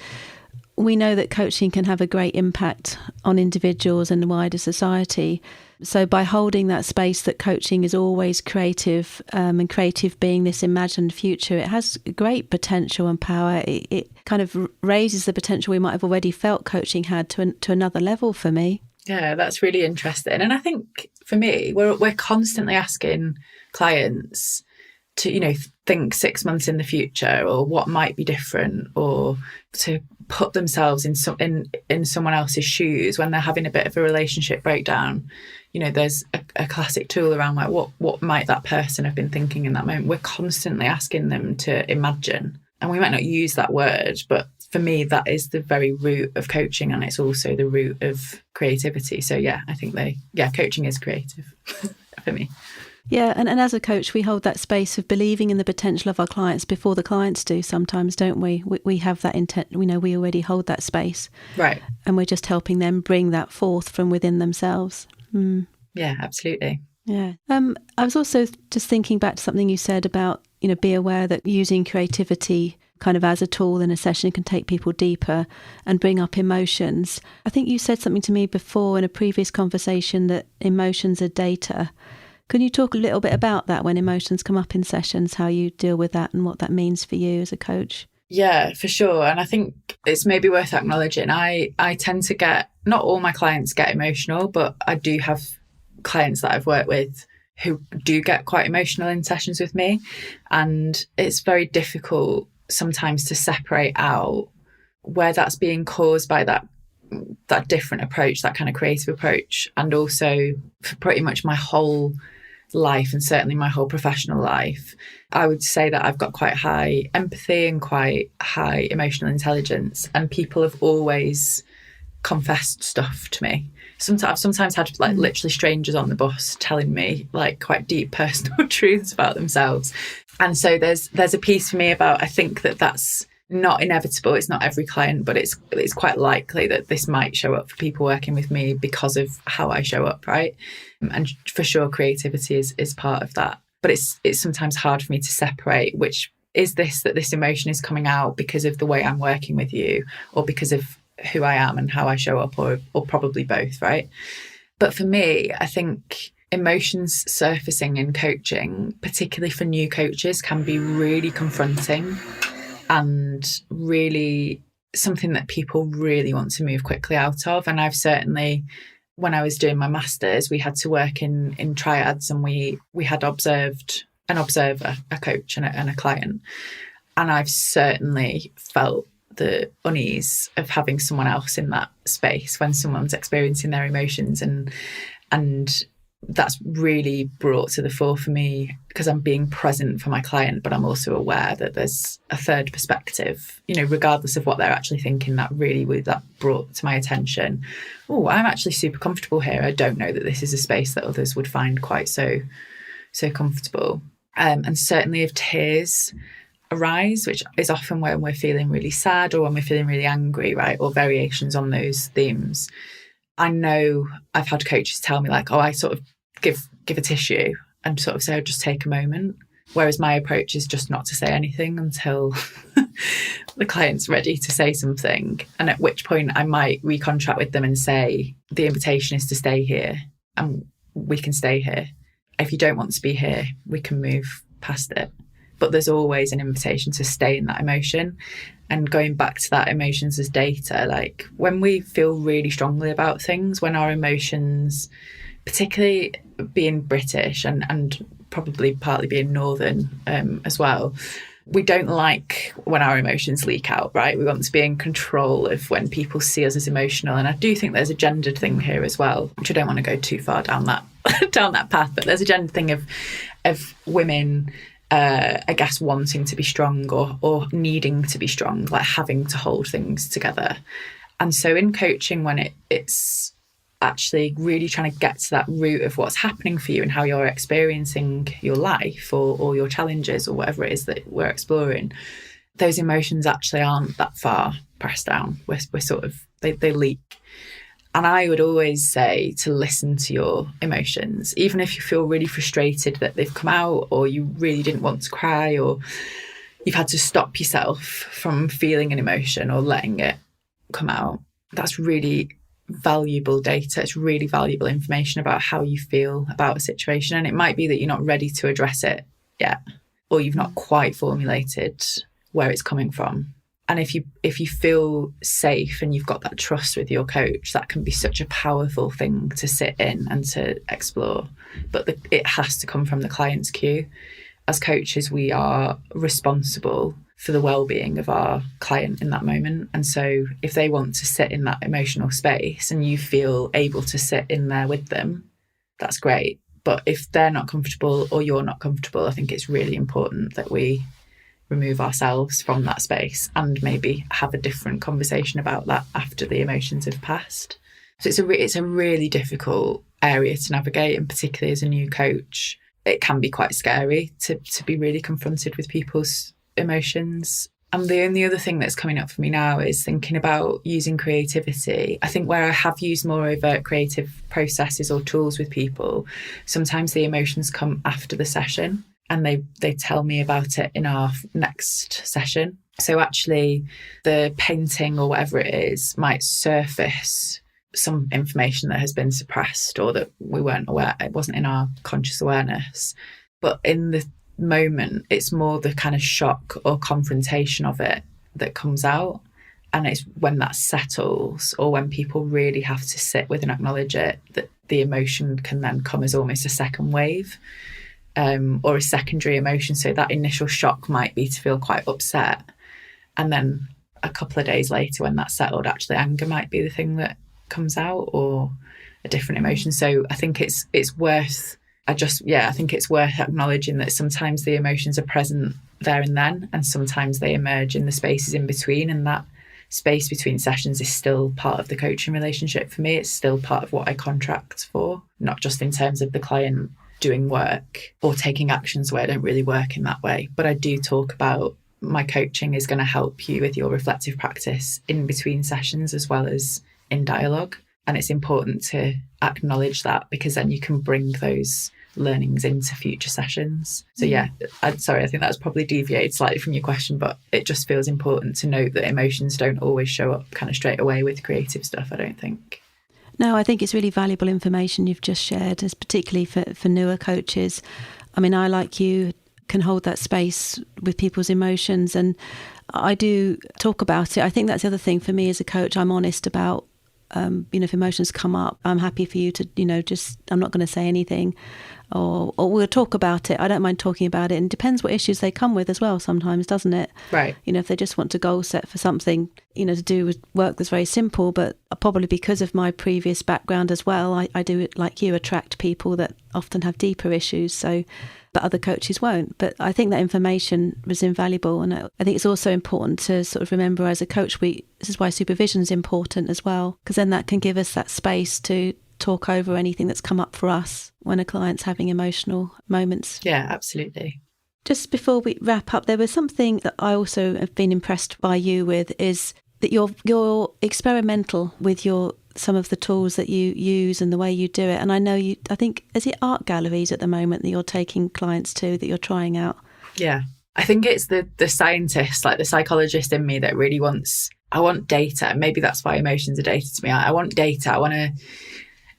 S1: we know that coaching can have a great impact on individuals and the wider society. So by holding that space that coaching is always creative, and creative being this imagined future, it has great potential and power. It kind of raises the potential we might have already felt coaching had to another level for me.
S2: Yeah, that's really interesting. And I think for me, we're constantly asking clients to, think 6 months in the future, or what might be different, or to put themselves in someone else's shoes when they're having a bit of a relationship breakdown. There's a classic tool around like what might that person have been thinking in that moment. We're constantly asking them to imagine, and we might not use that word, but for me that is the very root of coaching, and it's also the root of creativity. So I think coaching is creative for me.
S1: Yeah, and as a coach, we hold that space of believing in the potential of our clients before the clients do sometimes, don't we? We have that intent, we already hold that space.
S2: Right.
S1: And we're just helping them bring that forth from within themselves. Mm.
S2: Yeah, absolutely.
S1: Yeah. I was also just thinking back to something you said about, be aware that using creativity kind of as a tool in a session can take people deeper and bring up emotions. I think you said something to me before in a previous conversation that emotions are data. Can you talk a little bit about that when emotions come up in sessions, how you deal with that and what that means for you as a coach?
S2: Yeah, for sure. And I think it's maybe worth acknowledging. I tend to get, not all my clients get emotional, but I do have clients that I've worked with who do get quite emotional in sessions with me. And it's very difficult sometimes to separate out where that's being caused by that different approach, that kind of creative approach. And also for pretty much my whole life, and certainly my whole professional life, I would say that I've got quite high empathy and quite high emotional intelligence, and people have always confessed stuff to me. I've sometimes had like literally strangers on the bus telling me like quite deep personal truths about themselves. And so there's a piece for me about, I think that's not inevitable. It's not every client, but it's quite likely that this might show up for people working with me because of how I show up, right? And for sure, creativity is part of that. But it's sometimes hard for me to separate which is that this emotion is coming out because of the way I'm working with you, or because of who I am and how I show up, or probably both, right? But for me, I think emotions surfacing in coaching, particularly for new coaches, can be really confronting and really something that people really want to move quickly out of. And I've certainly, when I was doing my master's, we had to work in triads, and we had observed an observer, a coach and a client. And I've certainly felt the unease of having someone else in that space when someone's experiencing their emotions, and that's really brought to the fore for me because I'm being present for my client, but I'm also aware that there's a third perspective, regardless of what they're actually thinking. That brought to my attention, oh, I'm actually super comfortable here. I don't know that this is a space that others would find quite so comfortable. And certainly if tears arise, which is often when we're feeling really sad or when we're feeling really angry, right, or variations on those themes. I know I've had coaches tell me like, oh, I sort of give a tissue and sort of say, oh, just take a moment. Whereas my approach is just not to say anything until the client's ready to say something. And at which point I might recontract with them and say, the invitation is to stay here and we can stay here. If you don't want to be here, we can move past it. but there's always an invitation to stay in that emotion. And going back to that emotions as data, like when we feel really strongly about things, when our emotions, particularly being British and probably partly being Northern as well, we don't like when our emotions leak out, right? We want to be in control of when people see us as emotional. And I do think there's a gendered thing here as well, which I don't want to go too far down that down that path, but there's a gendered thing of women, I guess, wanting to be strong or needing to be strong, like having to hold things together. And so in coaching, when it's actually really trying to get to that root of what's happening for you and how you're experiencing your life or your challenges or whatever it is that we're exploring, those emotions actually aren't that far pressed down. We're sort of, they leak. And I would always say to listen to your emotions, even if you feel really frustrated that they've come out, or you really didn't want to cry, or you've had to stop yourself from feeling an emotion or letting it come out. That's really valuable data. It's really valuable information about how you feel about a situation. And it might be that you're not ready to address it yet, or you've not quite formulated where it's coming from. And if you feel safe and you've got that trust with your coach, that can be such a powerful thing to sit in and to explore. But it has to come from the client's cue. As coaches, we are responsible for the well-being of our client in that moment. And so if they want to sit in that emotional space and you feel able to sit in there with them, that's great. But if they're not comfortable or you're not comfortable, I think it's really important that we remove ourselves from that space and maybe have a different conversation about that after the emotions have passed. So it's a really difficult area to navigate, and particularly as a new coach, it can be quite scary to be really confronted with people's emotions. And the only other thing that's coming up for me now is thinking about using creativity. I think where I have used more overt creative processes or tools with people, sometimes the emotions come after the session and they tell me about it in our next session. So actually the painting or whatever it is might surface some information that has been suppressed or that we weren't aware, it wasn't in our conscious awareness. But in the moment, it's more the kind of shock or confrontation of it that comes out. And it's when that settles, or when people really have to sit with and acknowledge it, that the emotion can then come as almost a second wave, or a secondary emotion. So that initial shock might be to feel quite upset. And then a couple of days later, when that's settled, actually anger might be the thing that comes out, or a different emotion. So I think it's worth acknowledging that sometimes the emotions are present there and then, and sometimes they emerge in the spaces in between. And that space between sessions is still part of the coaching relationship for me. It's still part of what I contract for, not just in terms of the client doing work or taking actions where I don't really work in that way. But I do talk about my coaching is going to help you with your reflective practice in between sessions as well as in dialogue. And it's important to acknowledge that, because then you can bring those learnings into future sessions. So yeah, I think that's probably deviated slightly from your question, but it just feels important to note that emotions don't always show up kind of straight away with creative stuff, I don't think.
S1: No, I think it's really valuable information you've just shared, as particularly for newer coaches. I mean, I, like you, can hold that space with people's emotions, and I do talk about it. I think that's the other thing for me as a coach. I'm honest about, if emotions come up, I'm happy for you to, I'm not going to say anything, or we'll talk about it. I don't mind talking about it. And it depends what issues they come with as well sometimes, doesn't it?
S2: Right.
S1: If they just want to goal set for something, to do with work that's very simple, but probably because of my previous background as well, I do, like you, attract people that often have deeper issues. So, but other coaches won't. But I think that information was invaluable. And I think it's also important to sort of remember as a coach, this is why supervision is important as well, because then that can give us that space to talk over anything that's come up for us when a client's having emotional moments.
S2: Yeah, absolutely.
S1: Just before we wrap up, there was something that I also have been impressed by you with, is that you're experimental with some of the tools that you use and the way you do it. And I know I think, is it art galleries at the moment that you're taking clients to, that you're trying out? Yeah.
S2: I think it's the scientist, like the psychologist in me, that really I want data. Maybe that's why emotions are data to me. I want data. I want to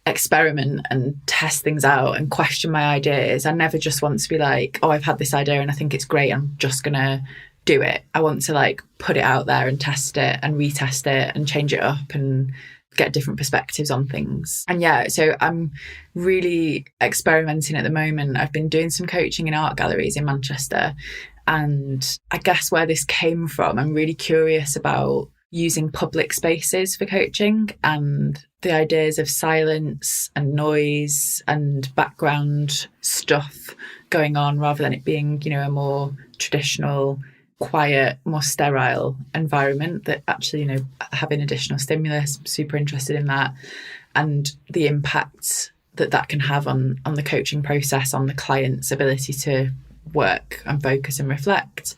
S2: experiment and test things out and question my ideas. I never just want to be like, oh, I've had this idea and I think it's great, I'm just going to do it. I want to like put it out there and test it and retest it and change it up and get different perspectives on things. And yeah, so I'm really experimenting at the moment. I've been doing some coaching in art galleries in Manchester. And I guess where this came from, I'm really curious about using public spaces for coaching and the ideas of silence and noise and background stuff going on, rather than it being, you know, a more traditional, quiet, more sterile environment that actually, you know, having additional stimulus. I'm super interested in that, and the impact that that can have on the coaching process, on the client's ability to work and focus and reflect.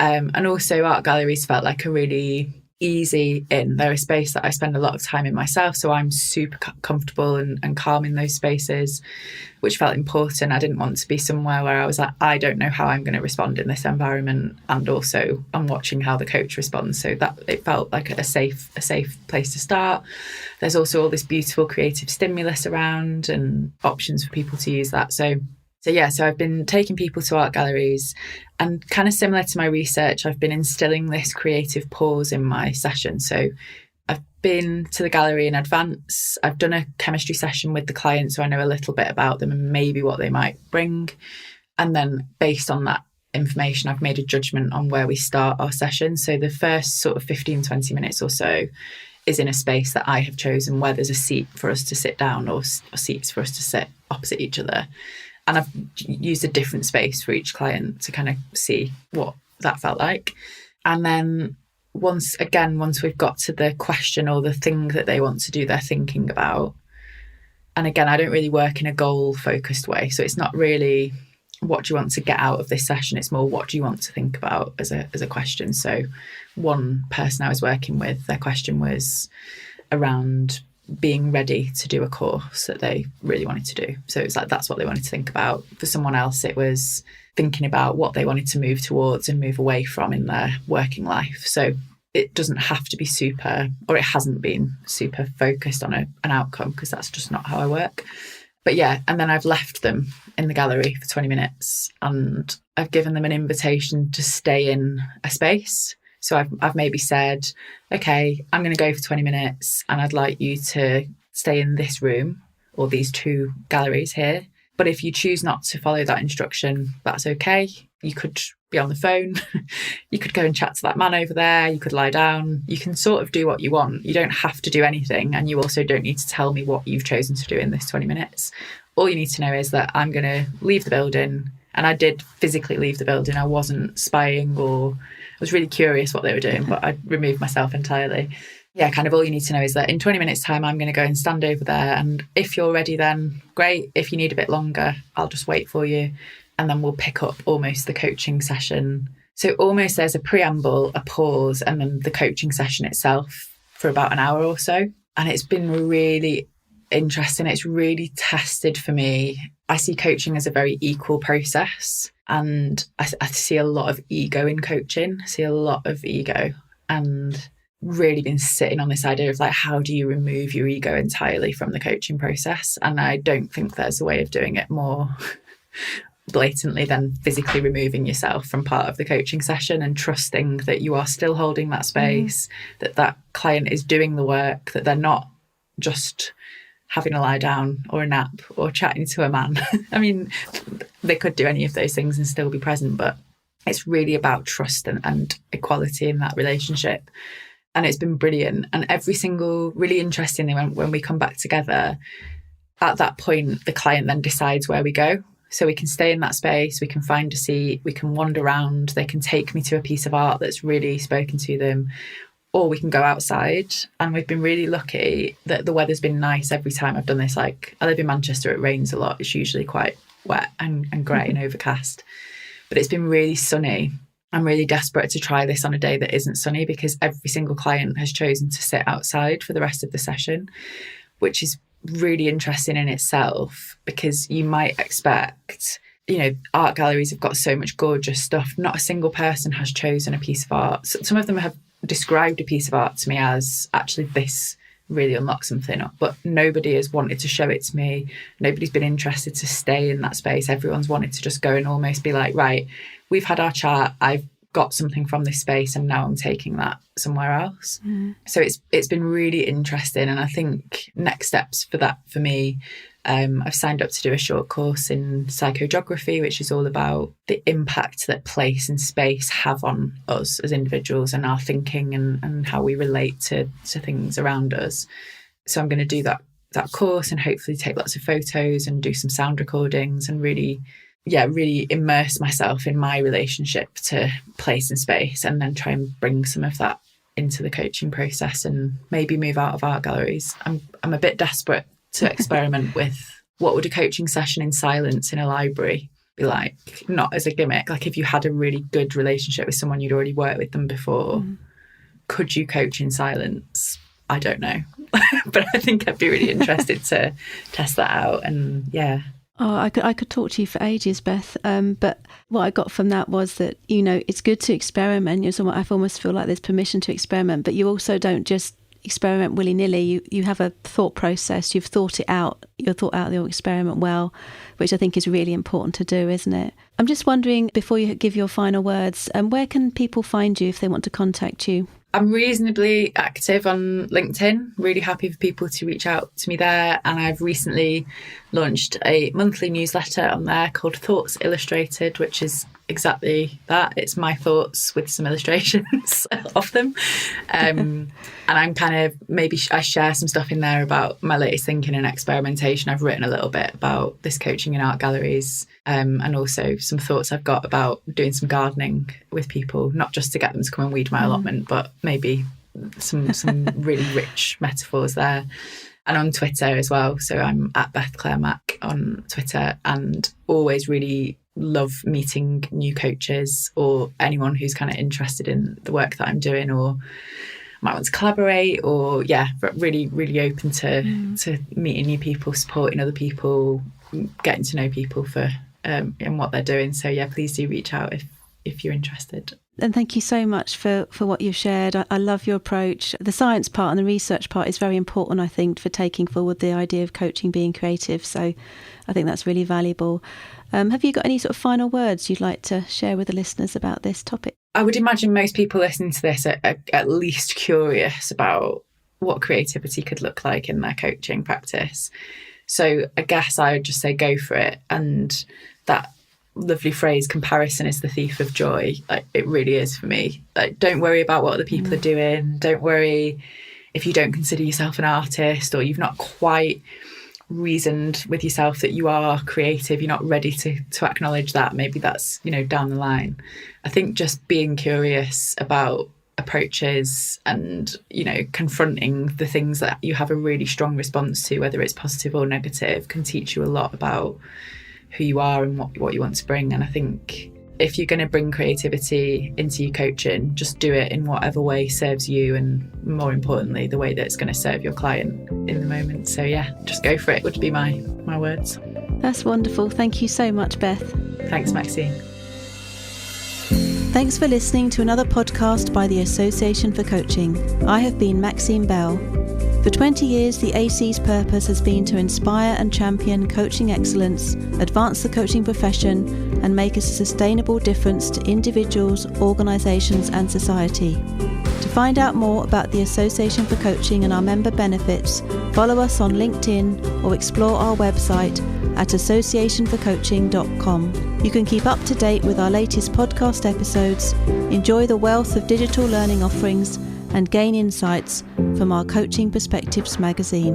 S2: And also art galleries felt like a really easy in. They're a space that I spend a lot of time in myself, so I'm super comfortable and calm in those spaces, which felt important. I didn't want to be somewhere where I was like, I don't know how I'm going to respond in this environment, and also I'm watching how the coach responds. So that it felt like a safe place to start. There's also all this beautiful creative stimulus around and options for people to use that. So I've been taking people to art galleries, and kind of similar to my research, I've been instilling this creative pause in my session. So I've been to the gallery in advance. I've done a chemistry session with the client, so I know a little bit about them and maybe what they might bring. And then based on that information, I've made a judgment on where we start our session. So the first sort of 15, 20 minutes or so is in a space that I have chosen, where there's a seat for us to sit down or seats for us to sit opposite each other. And I've used a different space for each client to kind of see what that felt like. And then once we've got to the question or the thing that they want to do their thinking about, and again, I don't really work in a goal-focused way. So it's not really what do you want to get out of this session? It's more what do you want to think about as a question. So one person I was working with, their question was around being ready to do a course that they really wanted to do. So it's like that's what they wanted to think about. For someone else, it was thinking about what they wanted to move towards and move away from in their working life. So it doesn't have to be super, or it hasn't been super focused on an outcome, because that's just not how I work. But yeah, and then I've left them in the gallery for 20 minutes and I've given them an invitation to stay in a space. So I've maybe said, okay, I'm going to go for 20 minutes and I'd like you to stay in this room or these two galleries here. But if you choose not to follow that instruction, that's okay. You could be on the phone. You could go and chat to that man over there. You could lie down. You can sort of do what you want. You don't have to do anything. And you also don't need to tell me what you've chosen to do in this 20 minutes. All you need to know is that I'm going to leave the building. And I did physically leave the building. I wasn't spying, or I was really curious what they were doing, but I removed myself entirely. Yeah, kind of all you need to know is that in 20 minutes time, I'm going to go and stand over there. And if you're ready, then great. If you need a bit longer, I'll just wait for you. And then we'll pick up almost the coaching session. So almost there's a preamble, a pause, and then the coaching session itself for about an hour or so. And it's been really interesting. It's really tested for me. I see coaching as a very equal process. And I see a lot of ego in coaching. I see a lot of ego, and really been sitting on this idea of like, how do you remove your ego entirely from the coaching process? And I don't think there's a way of doing it more blatantly than physically removing yourself from part of the coaching session and trusting that you are still holding that space, that client is doing the work, that they're not just having a lie down or a nap or chatting to a man. I mean, they could do any of those things and still be present, but it's really about trust and equality in that relationship. And it's been brilliant. And every single, really interestingly, when we come back together, at that point, the client then decides where we go. So we can stay in that space, we can find a seat, we can wander around, they can take me to a piece of art that's really spoken to them, or we can go outside. And we've been really lucky that the weather's been nice every time I've done this. Like, I live in Manchester, it rains a lot. It's usually quite wet and grey and overcast. But it's been really sunny. I'm really desperate to try this on a day that isn't sunny, because every single client has chosen to sit outside for the rest of the session, which is really interesting in itself, because you might expect, you know, art galleries have got so much gorgeous stuff. Not a single person has chosen a piece of art. Some of them have described a piece of art to me as, actually, this really unlock something up. But nobody has wanted to show it to me. Nobody's been interested to stay in that space. Everyone's wanted to just go and almost be like, right, we've had our chat. I've got something from this space and now I'm taking that somewhere else. So it's been really interesting. And I think next steps for that for me, I've signed up to do a short course in psychogeography, which is all about the impact that place and space have on us as individuals and our thinking and how we relate to things around us. So I'm going to do that course and hopefully take lots of photos and do some sound recordings and really immerse myself in my relationship to place and space, and then try and bring some of that into the coaching process and maybe move out of art galleries. I'm a bit desperate to experiment with what would a coaching session in silence in a library be like, not as a gimmick. Like if you had a really good relationship with someone, you'd already worked with them before, could you coach in silence? I don't know. But I think I'd be really interested to test that out. And yeah.
S1: Oh, I could talk to you for ages, Beth. But what I got from that was that, you know, it's good to experiment. I almost feel like there's permission to experiment, but you also don't just experiment willy-nilly. You have a thought process. You've thought it out. You've thought out your experiment well, which I think is really important to do, isn't it? I'm just wondering, before you give your final words, where can people find you if they want to contact you?
S2: I'm reasonably active on LinkedIn, really happy for people to reach out to me there. And I've recently launched a monthly newsletter on there called Thoughts Illustrated, which is exactly that. It's my thoughts with some illustrations of them. And I'm kind of, maybe I share some stuff in there about my latest thinking and experimentation. I've written a little bit about this coaching in art galleries, and also some thoughts I've got about doing some gardening with people, not just to get them to come and weed my allotment, but maybe some really rich metaphors there. And on Twitter as well. So I'm at Beth Clare Mac on Twitter, and always really love meeting new coaches or anyone who's kind of interested in the work that I'm doing or might want to collaborate, or really, really open to meeting new people, supporting other people, getting to know people for in what they're doing. So please do reach out if you're interested.
S1: And thank you so much for what you've shared. I love your approach. The science part and the research part is very important, I think, for taking forward the idea of coaching being creative. So I think that's really valuable. Have you got any sort of final words you'd like to share with the listeners about this topic?
S2: I would imagine most people listening to this are at least curious about what creativity could look like in their coaching practice. So I guess I would just say go for it. And that lovely phrase, comparison is the thief of joy. Like, it really is for me. Like, don't worry about what other people are doing. Don't worry if you don't consider yourself an artist, or you've not quite reasoned with yourself that you are creative. You're not ready to acknowledge that. Maybe that's, down the line. I think just being curious about approaches and, confronting the things that you have a really strong response to, whether it's positive or negative, can teach you a lot about who you are and what you want to bring. And I think if you're going to bring creativity into your coaching, just do it in whatever way serves you, and more importantly, the way that it's going to serve your client in the moment. So just go for it would be my words.
S1: That's wonderful. Thank you so much, Beth.
S2: Thanks, Maxine.
S1: Thanks for listening to another podcast by the Association for Coaching. I have been Maxine Bell. For 20 years, the AC's purpose has been to inspire and champion coaching excellence, advance the coaching profession, and make a sustainable difference to individuals, organisations and society. To find out more about the Association for Coaching and our member benefits, follow us on LinkedIn or explore our website at associationforcoaching.com. You can keep up to date with our latest podcast episodes, enjoy the wealth of digital learning offerings, and gain insights from our Coaching Perspectives magazine.